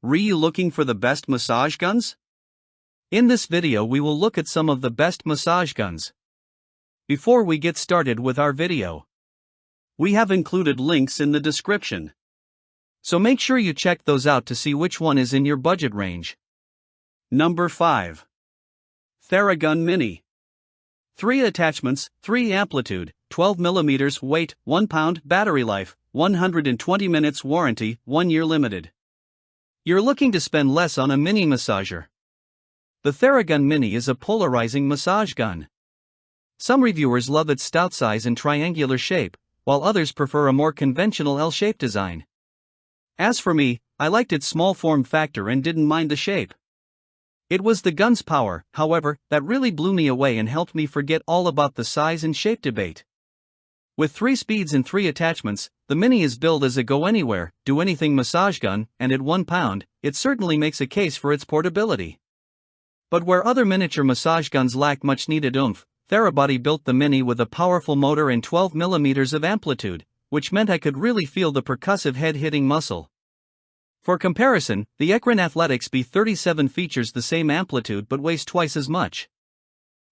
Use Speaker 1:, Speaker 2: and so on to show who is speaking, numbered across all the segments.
Speaker 1: Are you looking for the best massage guns? In this video we will look at some of the best massage guns. Before we get started with our video, we have included links in the description, so make sure you check those out to see which one is in your budget range. Number 5. Theragun Mini. 3 attachments, 3 amplitude, 12 mm weight, 1 pound, battery life, 120 minutes warranty, 1 year limited. You're looking to spend less on a mini massager. The Theragun Mini is a polarizing massage gun. Some reviewers love its stout size and triangular shape, while others prefer a more conventional L-shaped design. As for me, I liked its small form factor and didn't mind the shape. It was the gun's power, however, that really blew me away and helped me forget all about the size and shape debate. With 3 speeds and 3 attachments, the Mini is billed as a go-anywhere, do-anything massage gun, and at 1 pound, it certainly makes a case for its portability. But where other miniature massage guns lack much needed oomph, Therabody built the Mini with a powerful motor and 12 mm of amplitude, which meant I could really feel the percussive head-hitting muscle. For comparison, the Ekrin Athletics B37 features the same amplitude but weighs twice as much.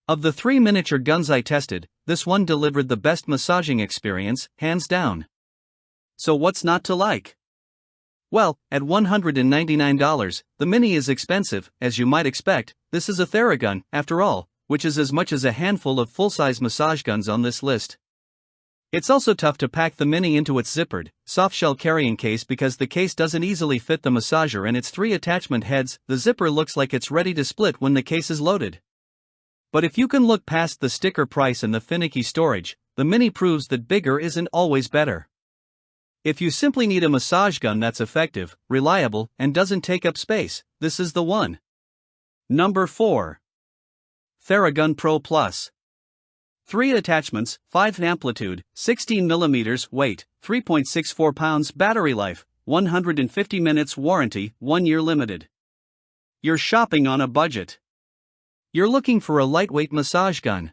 Speaker 1: Of the 3 miniature guns I tested, this one delivered the best massaging experience, hands down. So what's not to like? Well, at $199, the Mini is expensive, as you might expect. This is a Theragun, after all, which is as much as a handful of full-size massage guns on this list. It's also tough to pack the Mini into its zippered, soft-shell carrying case because the case doesn't easily fit the massager and its 3 attachment heads. The zipper looks like it's ready to split when the case is loaded. But if you can look past the sticker price and the finicky storage, the Mini proves that bigger isn't always better. If you simply need a massage gun that's effective, reliable, and doesn't take up space, this is the one. Number 4. Theragun Pro Plus. 3 attachments, 5 amplitude, 16 mm weight, 3.64 pounds battery life, 150 minutes warranty, 1 year limited. You're shopping on a budget. You're looking for a lightweight massage gun.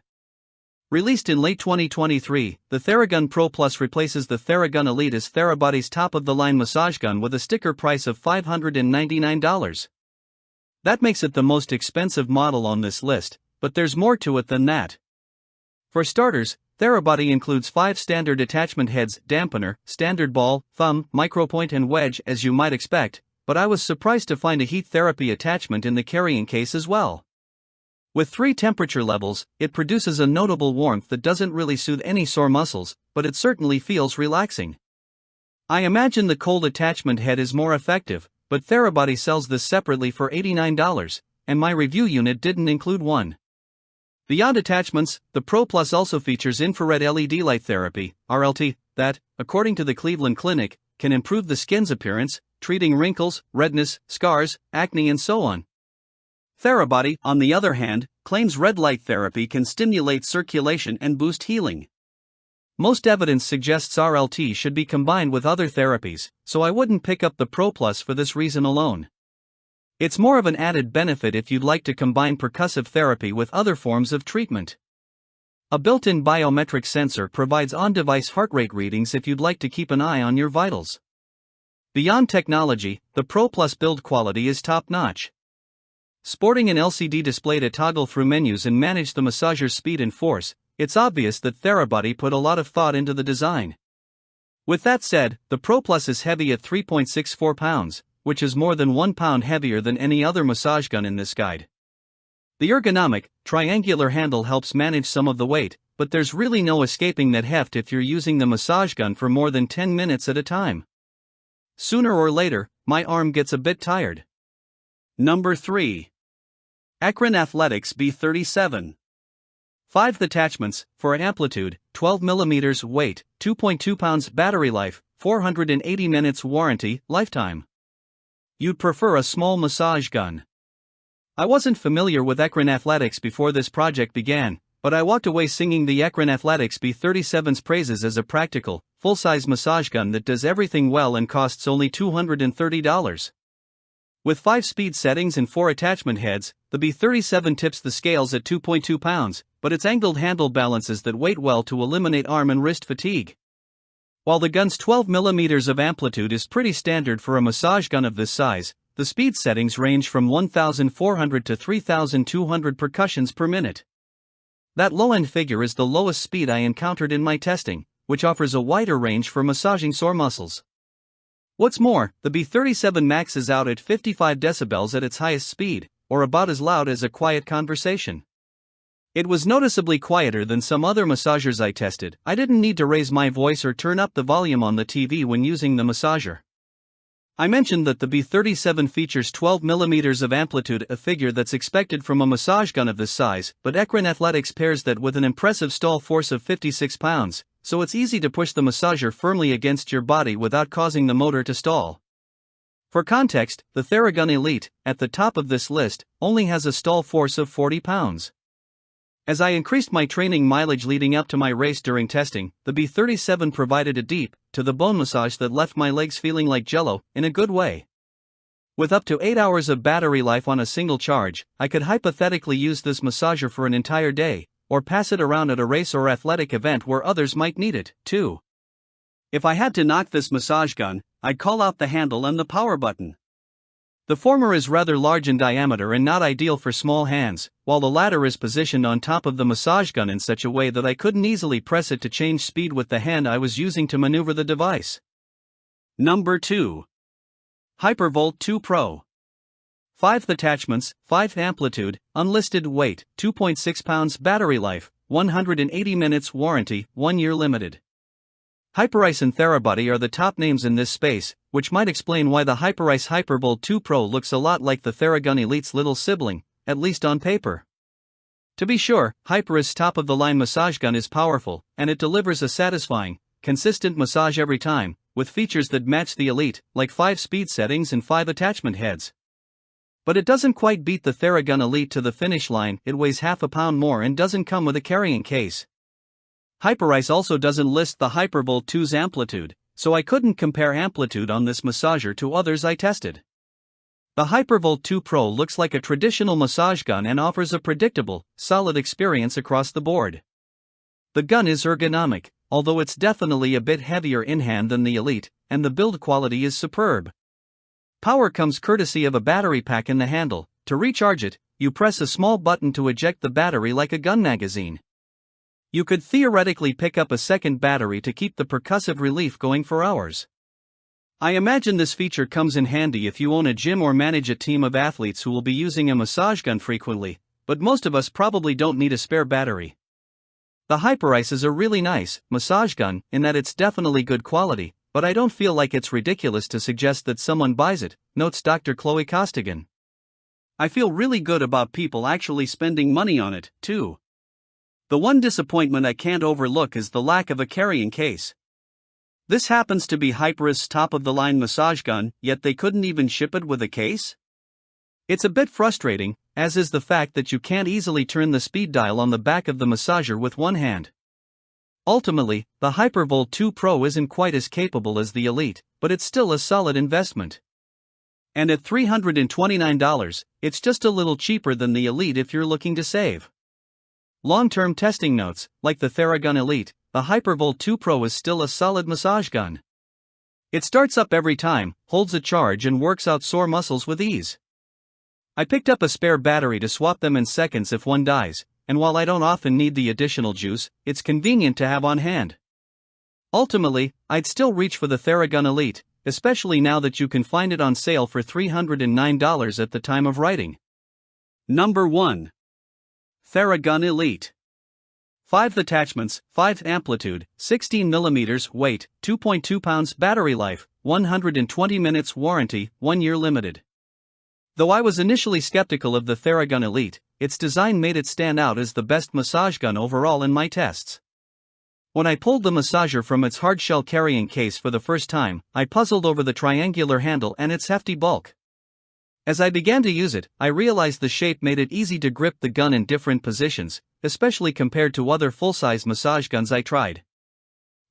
Speaker 1: Released in late 2023, the Theragun Pro Plus replaces the Theragun Elite as Therabody's top-of-the-line massage gun with a sticker price of $599. That makes it the most expensive model on this list, but there's more to it than that. For starters, Therabody includes 5 standard attachment heads, dampener, standard ball, thumb, micropoint and wedge as you might expect, but I was surprised to find a heat therapy attachment in the carrying case as well. With 3 temperature levels, it produces a notable warmth that doesn't really soothe any sore muscles, but it certainly feels relaxing. I imagine the cold attachment head is more effective, but Therabody sells this separately for $89, and my review unit didn't include one. Beyond attachments, the Pro Plus also features infrared LED light therapy, RLT, that, according to the Cleveland Clinic, can improve the skin's appearance, treating wrinkles, redness, scars, acne and so on. Therabody, on the other hand, claims red light therapy can stimulate circulation and boost healing. Most evidence suggests RLT should be combined with other therapies, so I wouldn't pick up the Pro Plus for this reason alone. It's more of an added benefit if you'd like to combine percussive therapy with other forms of treatment. A built-in biometric sensor provides on-device heart rate readings if you'd like to keep an eye on your vitals. Beyond technology, the Pro Plus build quality is top-notch. Sporting an LCD display to toggle through menus and manage the massager's speed and force, it's obvious that Therabody put a lot of thought into the design. With that said, the Pro Plus is heavy at 3.64 pounds, which is more than 1 pound heavier than any other massage gun in this guide. The ergonomic, triangular handle helps manage some of the weight, but there's really no escaping that heft if you're using the massage gun for more than 10 minutes at a time. Sooner or later, my arm gets a bit tired. Number 3. Ekrin Athletics B37. 5 attachments, for amplitude, 12 mm weight, 2.2 pounds battery life, 480 minutes warranty, lifetime. You'd prefer a small massage gun. I wasn't familiar with Ekrin Athletics before this project began, but I walked away singing the Ekrin Athletics B37's praises as a practical, full-size massage gun that does everything well and costs only $230. With 5 speed settings and 4 attachment heads, the B37 tips the scales at 2.2 pounds, but its angled handle balances that weight well to eliminate arm and wrist fatigue. While the gun's 12 mm of amplitude is pretty standard for a massage gun of this size, the speed settings range from 1,400 to 3,200 percussions per minute. That low-end figure is the lowest speed I encountered in my testing, which offers a wider range for massaging sore muscles. What's more, the B37 maxes out at 55 decibels at its highest speed, or about as loud as a quiet conversation. It was noticeably quieter than some other massagers I tested. I didn't need to raise my voice or turn up the volume on the TV when using the massager. I mentioned that the B37 features 12 mm of amplitude, a figure that's expected from a massage gun of this size, but Ekrin Athletics pairs that with an impressive stall force of 56 pounds, so it's easy to push the massager firmly against your body without causing the motor to stall. For context, the Theragun Elite, at the top of this list, only has a stall force of 40 pounds. As I increased my training mileage leading up to my race during testing, the B37 provided a deep, to-the-bone massage that left my legs feeling like jello, in a good way. With up to 8 hours of battery life on a single charge, I could hypothetically use this massager for an entire day, or pass it around at a race or athletic event where others might need it, too. If I had to knock this massage gun, I'd call out the handle and the power button. The former is rather large in diameter and not ideal for small hands, while the latter is positioned on top of the massage gun in such a way that I couldn't easily press it to change speed with the hand I was using to maneuver the device. Number 2. Hypervolt 2 Pro. 5 attachments, 5 amplitude, unlisted weight, 2.6 pounds battery life, 180 minutes warranty, 1 year limited. Hyperice and Therabody are the top names in this space, which might explain why the Hyperice Hypervolt 2 Pro looks a lot like the Theragun Elite's little sibling, at least on paper. To be sure, Hyperice's top-of-the-line massage gun is powerful, and it delivers a satisfying, consistent massage every time, with features that match the Elite, like 5 speed settings and 5 attachment heads. But it doesn't quite beat the Theragun Elite to the finish line. It weighs half a pound more and doesn't come with a carrying case. Hyperice also doesn't list the Hypervolt 2's amplitude, so I couldn't compare amplitude on this massager to others I tested. The Hypervolt 2 Pro looks like a traditional massage gun and offers a predictable, solid experience across the board. The gun is ergonomic, although it's definitely a bit heavier in hand than the Elite, and the build quality is superb. Power comes courtesy of a battery pack in the handle. To recharge it, you press a small button to eject the battery like a gun magazine. You could theoretically pick up a second battery to keep the percussive relief going for hours. I imagine this feature comes in handy if you own a gym or manage a team of athletes who will be using a massage gun frequently, but most of us probably don't need a spare battery. The Hyperice is a really nice massage gun in that it's definitely good quality, but I don't feel like it's ridiculous to suggest that someone buys it, notes Dr. Chloe Costigan. I feel really good about people actually spending money on it, too. The one disappointment I can't overlook is the lack of a carrying case. This happens to be Hyperice's top-of-the-line massage gun, yet they couldn't even ship it with a case? It's a bit frustrating, as is the fact that you can't easily turn the speed dial on the back of the massager with one hand. Ultimately, the Hypervolt 2 Pro isn't quite as capable as the Elite, but it's still a solid investment. And at $329, it's just a little cheaper than the Elite if you're looking to save. Long-term testing notes, like the Theragun Elite, the Hypervolt 2 Pro is still a solid massage gun. It starts up every time, holds a charge and works out sore muscles with ease. I picked up a spare battery to swap them in seconds if one dies, and while I don't often need the additional juice, it's convenient to have on hand. Ultimately, I'd still reach for the Theragun Elite, especially now that you can find it on sale for $309 at the time of writing. Number 1. Theragun Elite. 5 attachments, 5 amplitude, 16 mm weight, 2.2 pounds battery life, 120 minutes warranty, 1 year limited. Though I was initially skeptical of the Theragun Elite, its design made it stand out as the best massage gun overall in my tests. When I pulled the massager from its hardshell carrying case for the first time, I puzzled over the triangular handle and its hefty bulk. As I began to use it, I realized the shape made it easy to grip the gun in different positions, especially compared to other full-size massage guns I tried.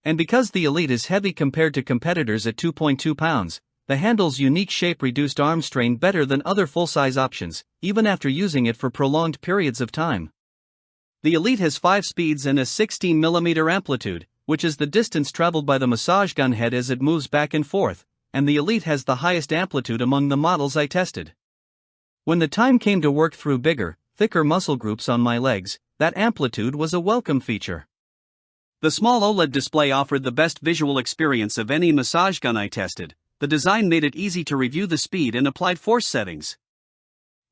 Speaker 1: And because the Elite is heavy compared to competitors at 2.2 pounds, the handle's unique shape reduced arm strain better than other full-size options, even after using it for prolonged periods of time. The Elite has 5 speeds and a 16 mm amplitude, which is the distance traveled by the massage gun head as it moves back and forth, and the Elite has the highest amplitude among the models I tested. When the time came to work through bigger, thicker muscle groups on my legs, that amplitude was a welcome feature. The small OLED display offered the best visual experience of any massage gun I tested. The design made it easy to review the speed and applied force settings.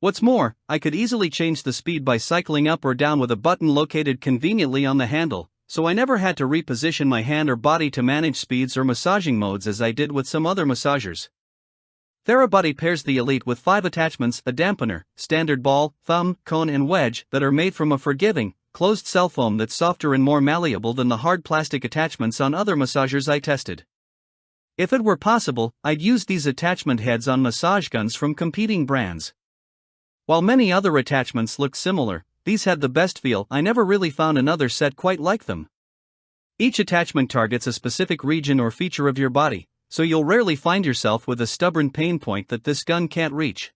Speaker 1: What's more, I could easily change the speed by cycling up or down with a button located conveniently on the handle, so I never had to reposition my hand or body to manage speeds or massaging modes as I did with some other massagers. Therabody pairs the Elite with 5 attachments: a dampener, standard ball, thumb, cone and wedge that are made from a forgiving, closed cell foam that's softer and more malleable than the hard plastic attachments on other massagers I tested. If it were possible, I'd use these attachment heads on massage guns from competing brands. While many other attachments looked similar, these had the best feel. I never really found another set quite like them. Each attachment targets a specific region or feature of your body, so you'll rarely find yourself with a stubborn pain point that this gun can't reach.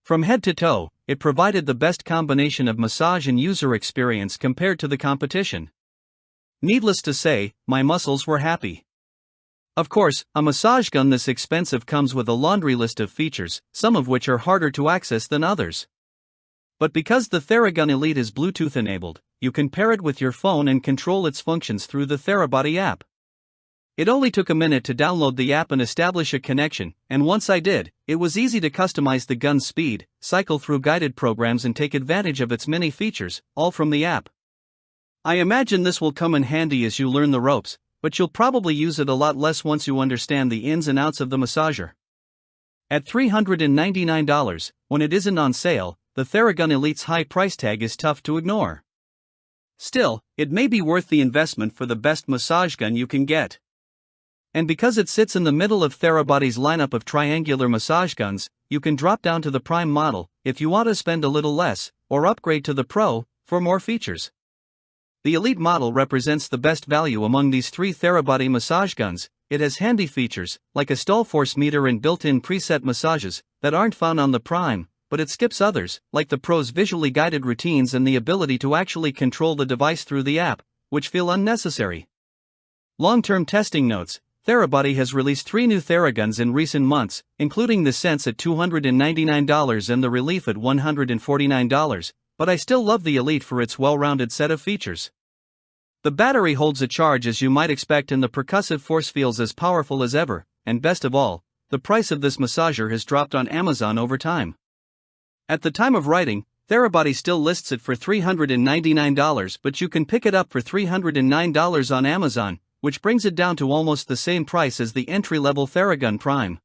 Speaker 1: From head to toe, it provided the best combination of massage and user experience compared to the competition. Needless to say, my muscles were happy. Of course, a massage gun this expensive comes with a laundry list of features, some of which are harder to access than others. But because the Theragun Elite is Bluetooth enabled, you can pair it with your phone and control its functions through the Therabody app. It only took a minute to download the app and establish a connection, and once I did, it was easy to customize the gun's speed, cycle through guided programs and take advantage of its many features, all from the app. I imagine this will come in handy as you learn the ropes, but you'll probably use it a lot less once you understand the ins and outs of the massager. At $399, when it isn't on sale, the Theragun Elite's high price tag is tough to ignore. Still, it may be worth the investment for the best massage gun you can get. And because it sits in the middle of Therabody's lineup of triangular massage guns, you can drop down to the Prime model if you want to spend a little less, or upgrade to the Pro for more features. The Elite model represents the best value among these 3 Therabody massage guns. It has handy features, like a stall force meter and built-in preset massages, that aren't found on the Prime, but it skips others, like the Pro's visually guided routines and the ability to actually control the device through the app, which feel unnecessary. Long-term testing notes: Therabody has released 3 new Theraguns in recent months, including the Sense at $299 and the Relief at $149, but I still love the Elite for its well-rounded set of features. The battery holds a charge as you might expect and the percussive force feels as powerful as ever, and best of all, the price of this massager has dropped on Amazon over time. At the time of writing, Therabody still lists it for $399, but you can pick it up for $309 on Amazon, which brings it down to almost the same price as the entry-level Theragun Prime.